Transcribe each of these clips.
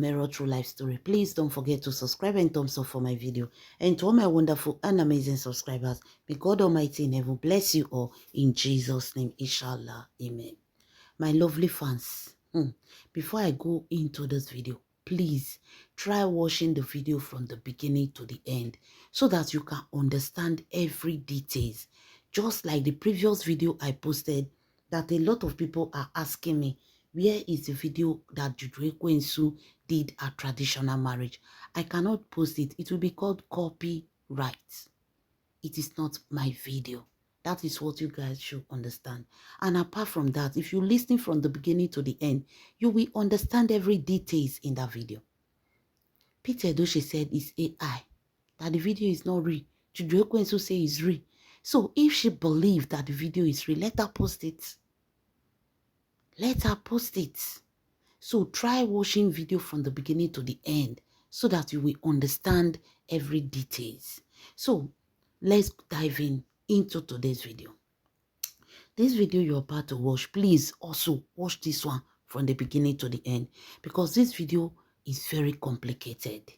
Mirror True Life Story. Please don't forget to subscribe and thumbs up for my video. And to all my wonderful and amazing subscribers, may God Almighty in heaven bless you all in Jesus' name. Inshallah. Amen. My lovely fans, before I go into this video, please try watching the video from the beginning to the end so that you can understand every details. Just like the previous video I posted that a lot of people are asking me, where is the video that Jude Ekwensu did a traditional marriage? I cannot post it. It will be called copyright. It is not my video. That is what you guys should understand. And apart from that, if you listen from the beginning to the end, you will understand every details in that video. Peter Edochie said it's AI, that the video is not real. Jude Ekwensu say it's real. So if she believes that the video is real, let her post it. Let her post it. So try watching video from the beginning to the end so that you will understand every details. So let's dive into today's video. This video you're about to watch, please also watch this one from the beginning to the end because this video is very complicated.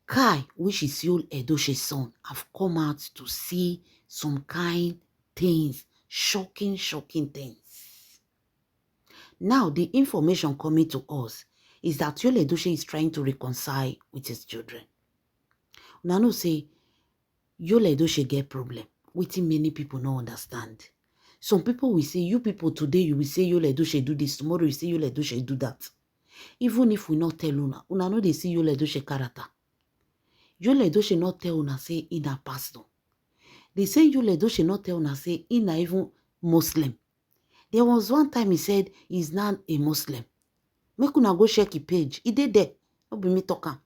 Kai, which is Yul Edochie's son, have come out to see some kind things, shocking things. Now, the information coming to us is that Yul Edochie is trying to reconcile with his children. Now, no say, Yul Edochie get problem, which many people don't understand. Some people will say, you people today, you will say Yul Edochie do this, tomorrow you say Yul Edochie do that. Even if we not tell una know they see Yul Edochie character. Yul Edochie not tell una say in a pastor. They say Yul Edochie not tell una say in a even Muslim. There was one time he said he's not a Muslim. Make una go check his page. He did there. No be me talking.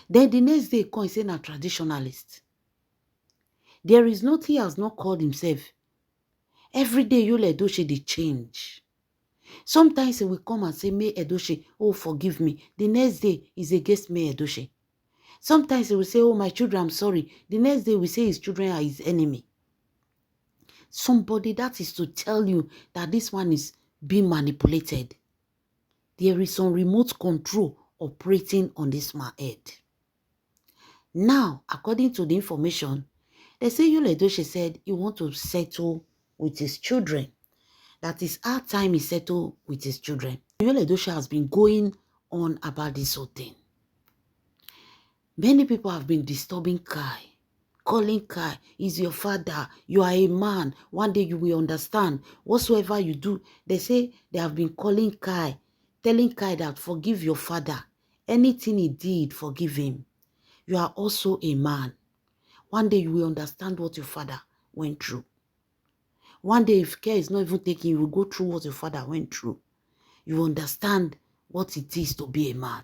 Then the next day he come, he say na traditionalist. There is nothing he has not called himself. Every day Yul Edochie they change. Sometimes he will come and say, May Edochie, oh forgive me. The next day is against May Edochie. Sometimes he will say, oh my children, I'm sorry. The next day we say his children are his enemy. Somebody that is to tell you that this one is being manipulated. There is some remote control operating on this man's head. Now, according to the information, they say Yul Edochie said he wants to settle with his children. That is our time he settled with his children. Yul Edochie has been going on about this whole thing. Many people have been disturbing Kai. Calling Kai, is your father, you are a man, one day you will understand. Whatsoever you do, they say they have been calling Kai, telling Kai that forgive your father. Anything he did, forgive him. You are also a man. One day you will understand what your father went through. One day if care is not even taken, you will go through what your father went through. You understand what it is to be a man.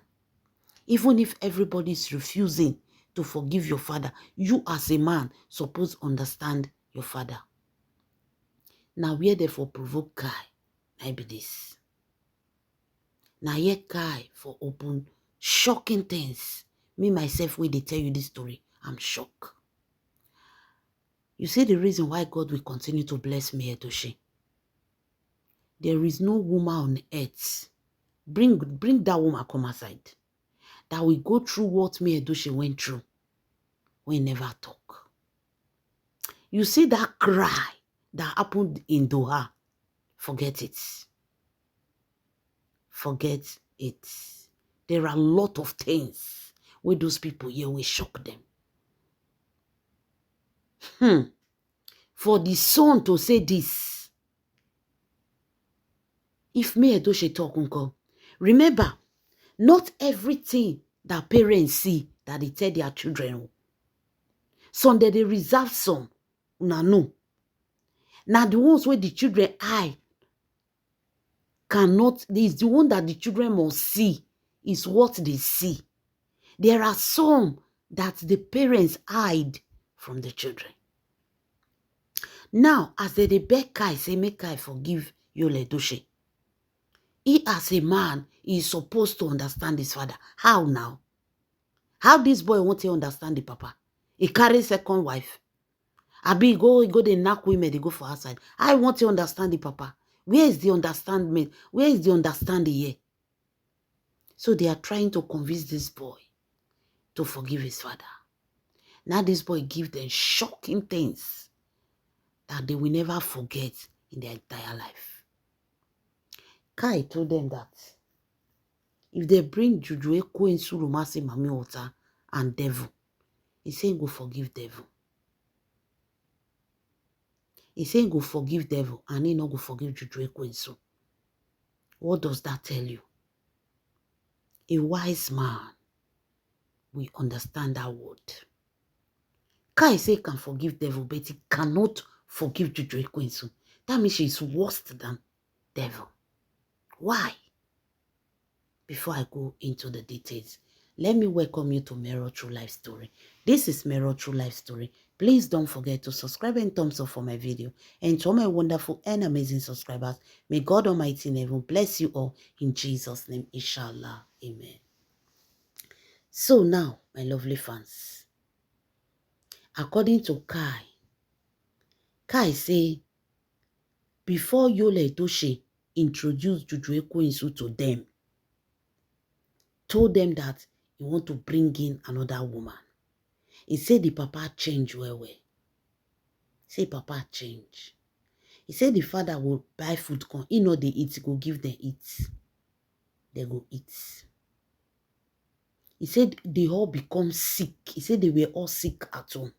Even if everybody is refusing to forgive your father, you as a man supposed to understand your father. Now where therefore provoke Kai, maybe this. Now here Kai for open shocking things. Me myself, when they tell you this story, I'm shocked. You see the reason why God will continue to bless me, Edochie. There is no woman on earth. Bring that woman come aside. That will go through what me Edochie went through. We never talk. You see that cry that happened in Doha. Forget it. Forget it. There are a lot of things where those people here will shock them. For the son to say this, if me Edochie talk, uncle, remember, not everything that parents see that they tell their children. Some they reserve some. Una know. Now the ones where the children eye cannot, is the one that the children must see is what they see. There are some that the parents hide from the children. Now, as they beg Kai, say, make Kai forgive Yul Edochie. He as a man is supposed to understand his father. How now? How this boy won't he understand the papa? He carries second wife. Abi go they knock women, they go for outside. I want to understand the papa. Where is the understanding? Where is the understanding here? So they are trying to convince this boy to forgive his father. Now this boy gives them shocking things that they will never forget in their entire life. Kai told them that if they bring Juju Eko and Surumasi Mami Ota and devil, he said go forgive devil. He said go forgive devil and he not go forgive Juju Eko and Su. What does that tell you? A wise man will understand that word. Kai say can forgive devil, but he cannot forgive Juju Eko and Su. That means she's worse than devil. Why? Before I go into the details, let me welcome you to Mero True Life Story. This is Mero True Life Story. Please don't forget to subscribe and thumbs up for my video. And to all my wonderful and amazing subscribers, may God Almighty in heaven bless you all in Jesus' name, inshallah. Amen. So now, my lovely fans, according to Kai say, before Yul Edochie introduced Juju Eko to them, told them that he want to bring in another woman. He said the papa change well. Say papa change. He said the father will buy food come. He know they eat, he go give them eat. They go eat. He said they all become sick. He said they were all sick at home.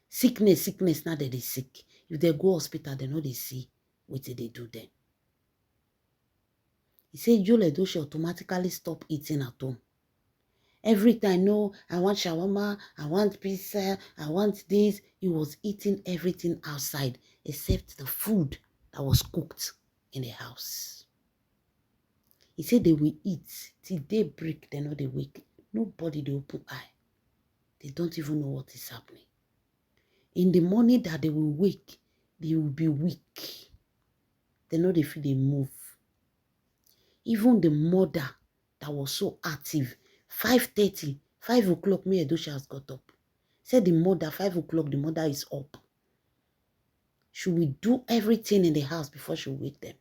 Sickness, now that they sick. If they go hospital, they know they see what they do then. He said Yul Edochie automatically stop eating at home. Every time, no, I want shawarma, I want pizza, I want this. He was eating everything outside except the food that was cooked in the house. He said they will eat till daybreak, they know they wake. Nobody they open eye. They don't even know what is happening. In the morning that they will wake, they will be weak. They know they feel they move. Even the mother that was so active, 5:30, 5 o'clock, me Edochie has got up. Said the mother, 5 o'clock, the mother is up. She will do everything in the house before she wake them.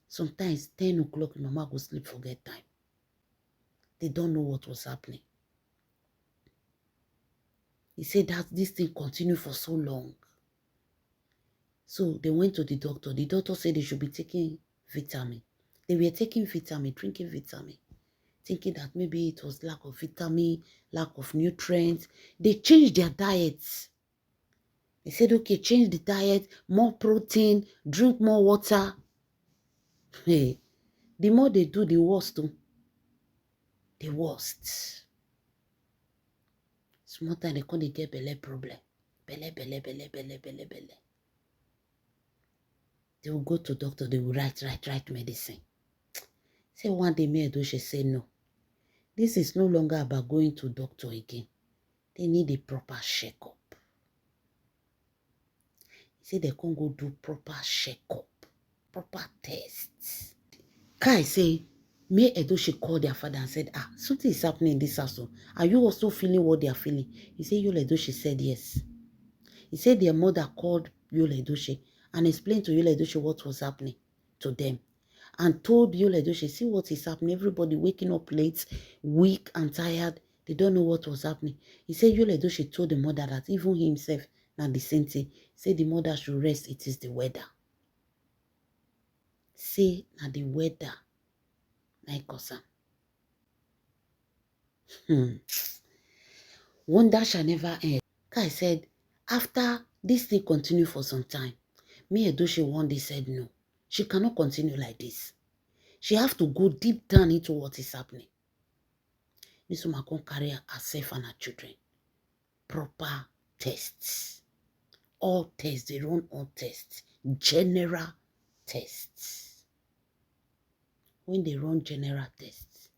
Sometimes 10 o'clock, mama go sleep, forget time. They don't know what was happening. He said that this thing continued for so long. So they went to the doctor. The doctor said they should be taking vitamin. They were taking vitamin, drinking vitamin, thinking that maybe it was lack of vitamin, lack of nutrients. They changed their diets. They said, okay, change the diet, more protein, drink more water. Hey, the more they do, the worse too. The worst. Small time they can't get belly problem. Belly. They will go to doctor, they will write medicine. Say one day, me Edochie say no. This is no longer about going to doctor again. They need a proper checkup. He said they can't go do proper checkup, proper tests. Kai say, me Edochie called their father and said, something is happening in this house. Are you also feeling what they are feeling? He said, Yul Edochie said yes. He said their mother called Yul Edochie and explained to Yul Edochie what was happening to them. And told Yul Edochie, see what is happening. Everybody waking up late, weak and tired. They don't know what was happening. He said Yul Edochie told the mother that even himself, not the same thing. He said the mother should rest. It is the weather. Say, now the weather. Wonder shall never end. Kai said, after this thing continued for some time, me Edochie one day said no. She cannot continue like this. She have to go deep down into what is happening. This woman can carry herself and her children. Proper tests. All tests, they run all tests. General tests. When they run general tests,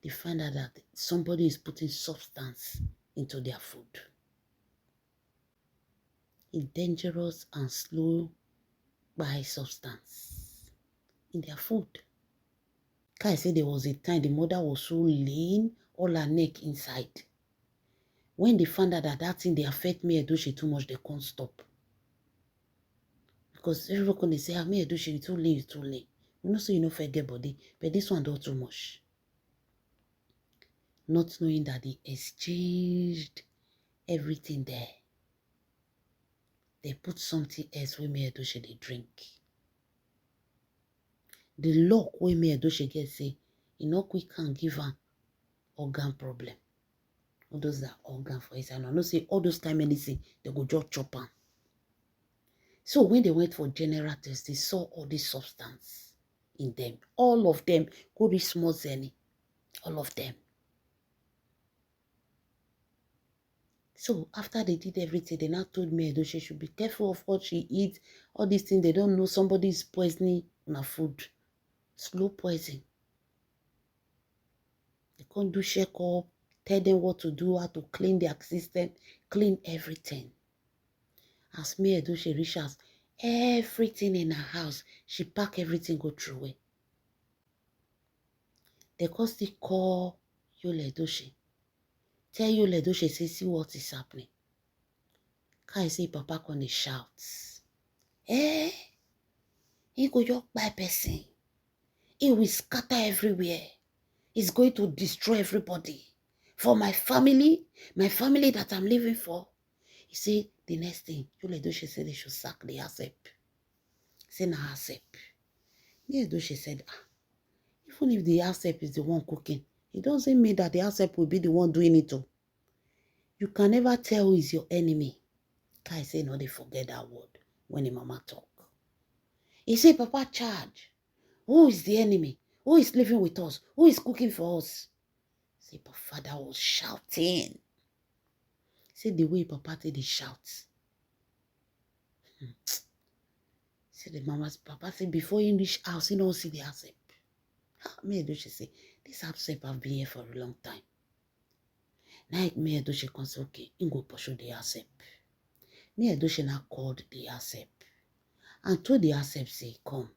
they find out that somebody is putting substance into their food. A dangerous and slow by substance in their food. Kai said there was a time the mother was so lean, all her neck inside. When they found out that thing they affect me Edochie too much, they can't stop. Because everyone can say, me Edochie, too lean. You know, so you know forget body, but this one don't too much. Not knowing that they exchanged everything there. They put something else where me Edochie they drink. The luck where me Edochie get say, you know, quick can give her organ problem. All those that organ for his and I know say all those kind medicine, they go just chop am. So when they went for general test, they saw all this substance in them. All of them go reach small zenny. All of them. So after they did everything, they now told me Edochie should be careful of what she eats. All these things, they don't know somebody is poisoning her food. Slow poison. They can't do check-up, tell them what to do, how to clean their system, clean everything. As me Edochie reach house, everything in her house, she pack everything, go through away. They can still call Yul Edochie. Tell Yul Edochie, say, see what is happening. Can I say Papa can shout? Eh? He go just buy person. He will scatter everywhere. He's going to destroy everybody. For my family that I'm living for. He said the next thing, Yul Edochie said they should sack the ASEP. Say na ASEP. Yul Edochie said, even if the ASEP is the one cooking, it doesn't mean that the ASEP will be the one doing it too. You can never tell who is your enemy. Kai say no, they forget that word when the mama talk. He say, Papa charge. Who is the enemy? Who is living with us? Who is cooking for us? Say, Papa father was shouting. Say the way Papa did he shout. Say the mama's Papa say before he reach house, he don't see the ASEP. Me Edochie say, this ASEP have been here for a long time. Now me Edochie can say, okay, he go pursue the ASEP. Me Edochie now called the ASEP. And told the ASEP say, come,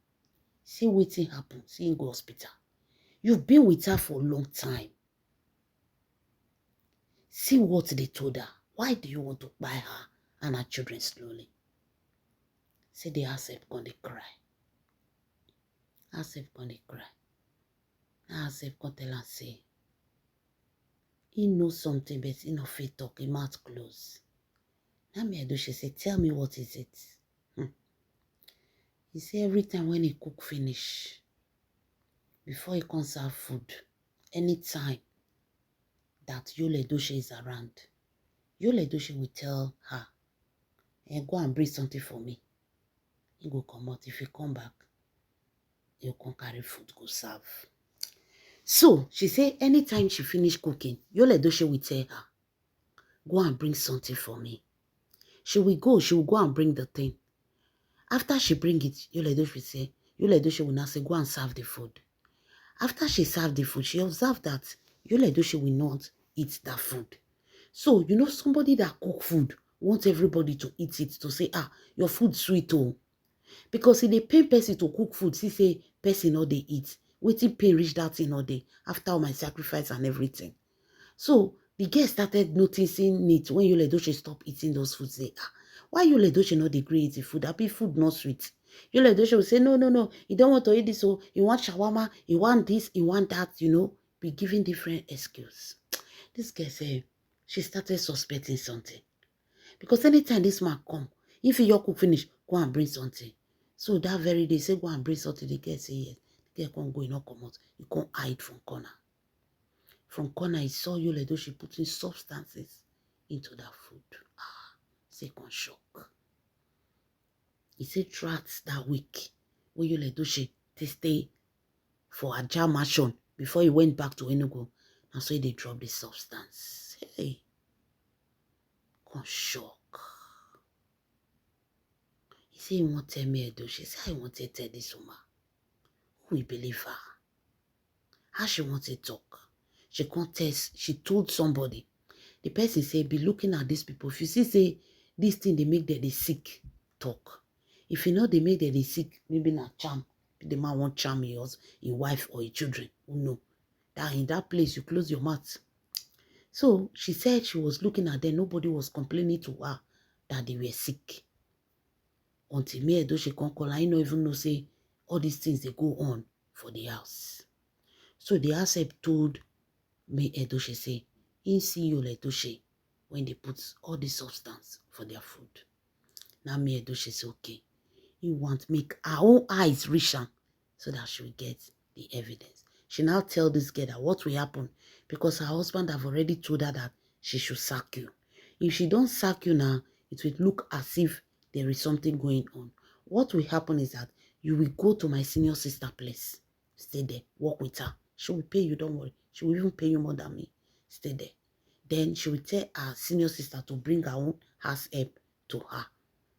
see what happen, see him go hospital. You've been with her for a long time. See what they told her. Why do you want to buy her and her children slowly? Say the ASEP gonna cry. ASEP gonna cry. Now ASEP gonna tell her say, he knows something, but he no fit talk, his mouth close. Now me Edochie say, tell me what is it? He say every time when he cook finish, before he comes serve food, anytime that Yul Edochie is around, Yul Edochie will tell her, go and bring something for me. He go come out. If he come back, he'll come carry food, go serve. So, she say anytime she finish cooking, Yul Edochie will tell her, go and bring something for me. She will go and bring the thing. After she bring it, Yul Edochie will now say, go and serve the food. After she served the food, she observed that Yul Edochie will not eat that food. So, you know, somebody that cook food wants everybody to eat it, to say, your food sweet, oh. Because if they pay person to cook food, see say, person all they eat. Waiting pay reach that thing all day, after all my sacrifice and everything. So, the guest started noticing it when Yul Edochie stopped eating those foods. Say, why Yul Edochie not the great eating food? That be food not sweet. Yul Edochie will say, no, he don't want to eat this, so he want shawarma, he want this, he want that, you know, be giving different excuses. This girl said, she started suspecting something. Because anytime this man come, if he cook finish, go and bring something. So that very day, say go and bring something, the girl say yes. The girl can't go, he not come out. He can't hide from corner. From corner, he saw Yul Edochie putting substances into that food. Second shock. He said throughout that week, when Yul Edochie they stay for a jam action before he went back to Enugu, and so they dropped the substance. Hey, con shock. He said he won't tell me Edochie. He said I want to tell this woman. Who will believe her? How she wants to talk? She contest. She told somebody. The person said, be looking at these people. If you see, say, this thing, they make them they sick, talk. If you know they make them they sick, maybe not charm. The man won't charm his wife or his children. Who know? That in that place, you close your mouth. So, she said she was looking at them. Nobody was complaining to her that they were sick. Until me Edochie come call, I don't even know, say, all these things, they go on for the house. So the house help told me Edoche say, in see you Edoche when they put all the substance for their food. Now me Edoche say, okay, you want make our own eyes reach her so that she will get the evidence. She now tell this girl that what will happen because her husband have already told her that she should sack you. If she don't sack you now, it will look as if there is something going on. What will happen is that you will go to my senior sister place. Stay there. Work with her. She will pay you, don't worry. She will even pay you more than me. Stay there. Then she will tell her senior sister to bring her own house help to her.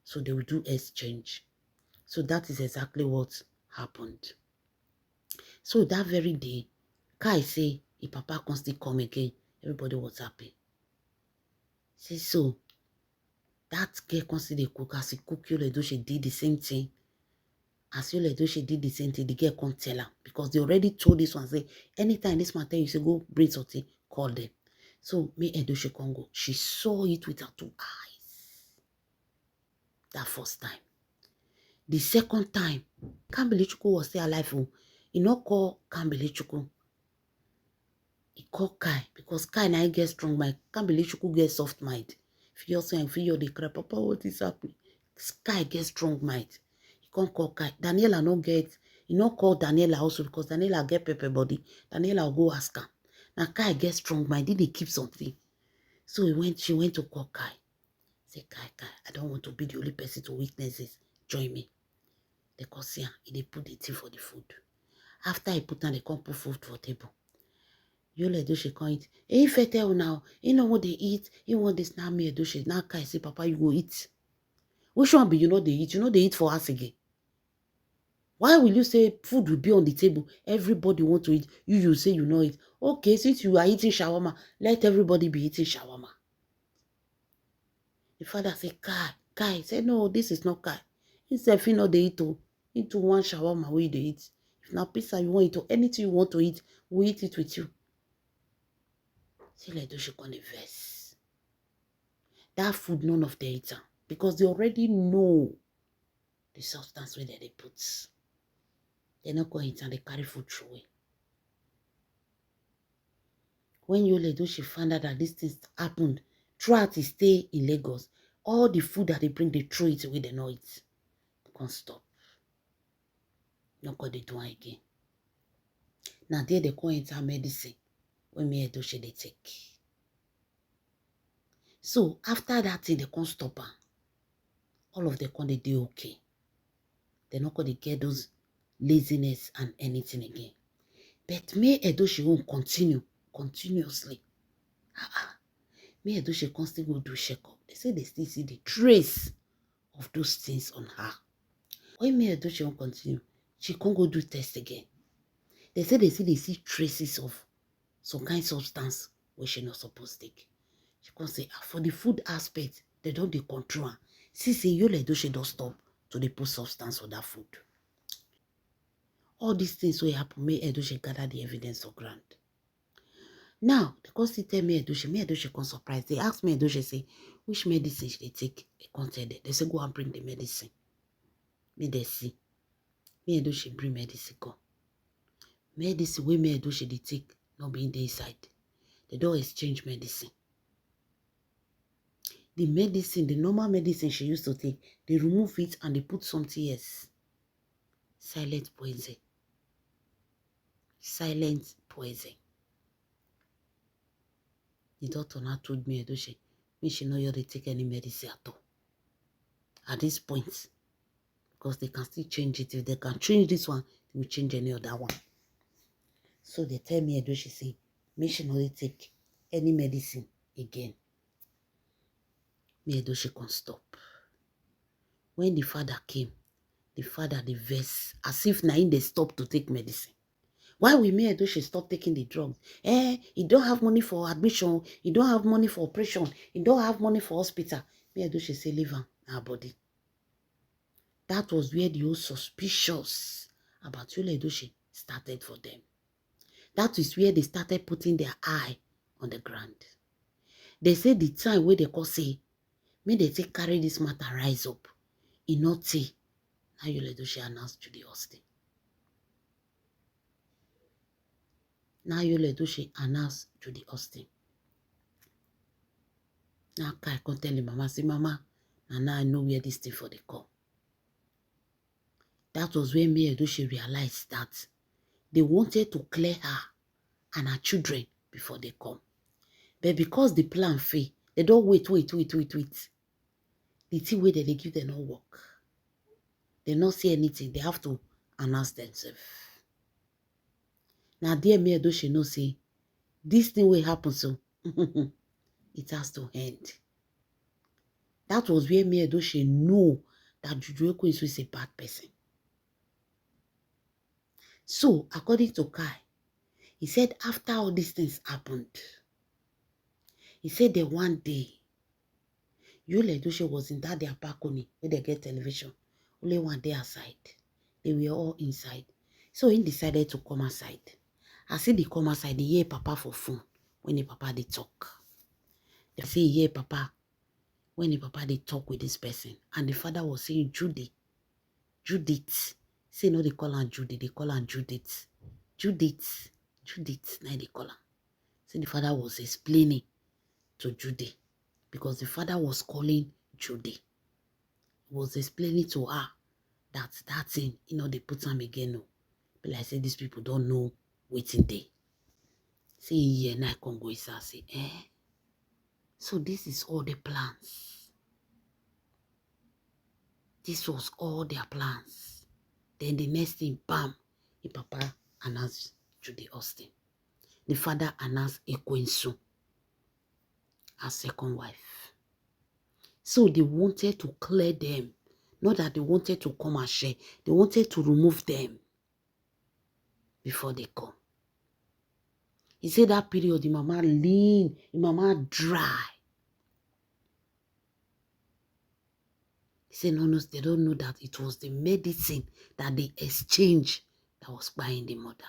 So they will do exchange. So that is exactly what happened. So that very day, Kai say, if Papa can still come again, everybody was happy. Say, so, that girl can still dey cook. As he cook, Yul Edochie did the same thing. As Yul Edochie did the same thing, the girl can't tell her. Because they already told this one, say, anytime this man tell you, say, go bring something, call them. So, me Edochie can go. She saw it with her 2 eyes. That first time. The second time, Kambili-Chukwu was still alive. He not call Kambili-Chukwu. He called Kai because Kai now get strong mind. Kambili-Chukwu get soft mind. If you also feel the crap, Papa, what is happening? Kai get strong mind. He can't call Kai. Daniela no get. He not call Daniela also because Daniela get pepper body. Daniela will go ask her. Now Kai get strong mind. Did he keep something? So she went to call Kai. Say, Kai, I don't want to be the only person to witness this. Join me. They come see her. They put the tea for the food. After he put on, they come put food for table. Yul Edochie come eat. He tell now. He know what they eat. He want this now me Edochie. Now Kai say, Papa, you go eat. Which one be you know they eat? You know they eat for us again. Why will you say food will be on the table? Everybody want to eat. You say you know it. Okay, since you are eating shawarma, let everybody be eating shawarma. The father say, Kai. Say, no, this is not Kai. He said, if you know they eat, into one shawarma where they eat. If now pizza you want to anything you want to eat, we eat it with you. Say like those you gonna verse. That food none of them eat because they already know the substance where they put. They're not going to eat and they carry food through away. When Yul Edochie found out that these things happened throughout his stay in Lagos, all the food that they bring, they throw it away, they know it. They can't stop. Not going to do it again. Now there they go enter medicine when me Edochie they take. So after that thing, they can't stop her. All of them they do okay. They're not going to get those laziness and anything again. But me Edochie won't continue continuously. Me Edochie constantly go do check-up. They say they still see the trace of those things on her. When me Edochie won't continue, she can't go do test again. They say they see traces of some kind of substance where she not supposed to take. She can say, for the food aspect, they don't control her. See, Yul Edochie don't stop to they put substance on that food. All these things will happen, me Edochie gather the evidence of ground. Now, because they tell me Edochie can surprise. They ask me Edochie, say, which medicine should they take? They can't tell them. They say, go and bring the medicine. Me they see. Me Edochie bring medicine go. Medicine where me Edochie they take, not being the inside. They don't exchange medicine. The medicine, the normal medicine she used to take, they remove it and they put something else. Silent poison. Silent poison. The doctor now told me, Edochie, me she know you they take any medicine at all. At this point, because they can still change it. If they can change this one, they will change any other one. So they tell me, Edochie, say, me she know they take any medicine again. Me Edochie can't stop. When the father came, the father the verse as if now they stop to take medicine. Why will me Edochie stop taking the drugs? He don't have money for admission. He don't have money for operation. He don't have money for hospital. Me Edochie say leave him our body. That was where the whole suspicious about Yul Edochie started for them. That is where they started putting their eye on the ground. They say the time where they call say, may they take carry this matter rise up. In not say, now Yul Edochie announced Judy Austin. Now Yul Edochie announced Judy Austin. Now Kai can tell him, Mama, say, Mama, and now I know where this thing for the come. That was when Yul Edochie realized that they wanted to clear her and her children before they come. But because the plan failed, they don't wait. The thing where they give them no work. They not see anything. They have to announce themselves. Now, dear Yul Edochie know say, this thing will happen so it has to end. That was where Yul Edochie know that Juju Ekwensu is a bad person. So, according to Kai, he said after all these things happened, he said that one day, Yul Edochie was in that their balcony where they get television. Only one day outside. They were all inside. So he decided to come outside. As he come outside, he hear Papa for phone when the Papa they talk. They say he hear Papa when the Papa they talk with this person. And the father was saying, Judith. Say no, they call her Judy, they call her Judith. Judith, now they call her. So the father was explaining to Judy because the father was calling Judy. He was explaining to her that thing, they put them again. No. But like I said, these people don't know waiting day. See, yeah, now I can go inside say, So this is all the plans. This was all their plans. Then the next thing, bam, the Papa announced Judy Austin. The father announced Ekwensu as second wife. So they wanted to clear them. Not that they wanted to come and share. They wanted to remove them before they come. He said that period, the mama lean, the mama dry. He said, no, they don't know that it was the medicine that they exchanged that was buying the mother.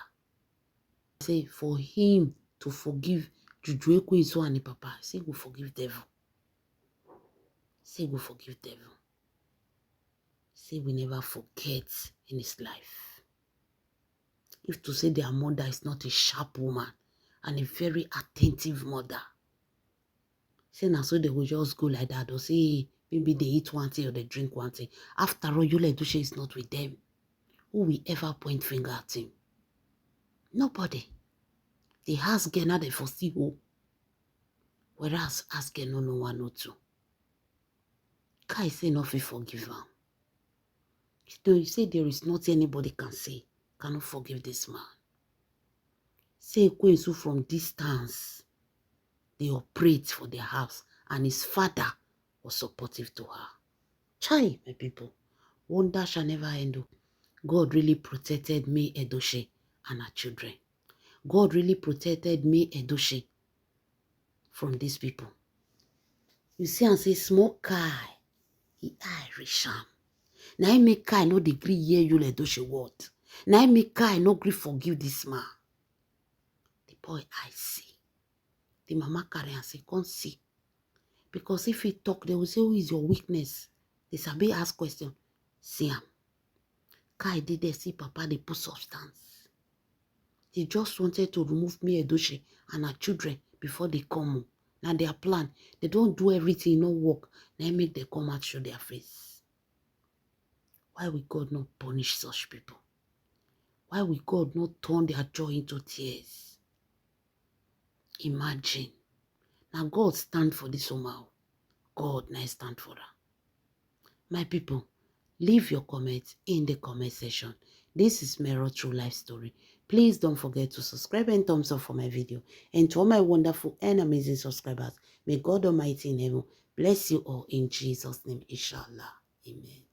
He said, for him to forgive Juju Ekwensu and the Papa, he said, go forgive devil. He said, go forgive devil. He said, we never forget in his life. If to say their mother is not a sharp woman and a very attentive mother, say now so they will just go like that or say maybe they eat one thing or they drink one thing. After all, Yul Edochie is not with them. Who will ever point finger at him? Nobody. The house girl now they foresee who. Whereas house girl no one no two. Kai say nothing forgive him. You say there is nothing anybody can say cannot forgive this man. Say Ekwensu from distance. They operate for their house and his father was supportive to her. Chai, my people, wonder shall never end. God really protected Yul Edochie and her children. God really protected Yul Edochie from these people. You see and say small Kai, he Irish am. Now I make Kai no degree hear Yul Edochie word. Now I make Kai no gree forgive this man. The boy I see. The mama carry and say, come see. Because if he talk, they will say, who is your weakness? They sabi ask question. See him. Kai did they see Papa they put substance. They just wanted to remove Yul Edochie and her children before they come. Now their plan, they don't do everything, no work. Now make them come out show their face. Why will God not punish such people? Why will God not turn their joy into tears? Imagine. Now God stand for this woman. God now stand for her. My people, leave your comments in the comment section. This is Mero True Life Story. Please don't forget to subscribe and thumbs up for my video. And to all my wonderful and amazing subscribers, may God Almighty in heaven bless you all in Jesus' name, inshallah. Amen.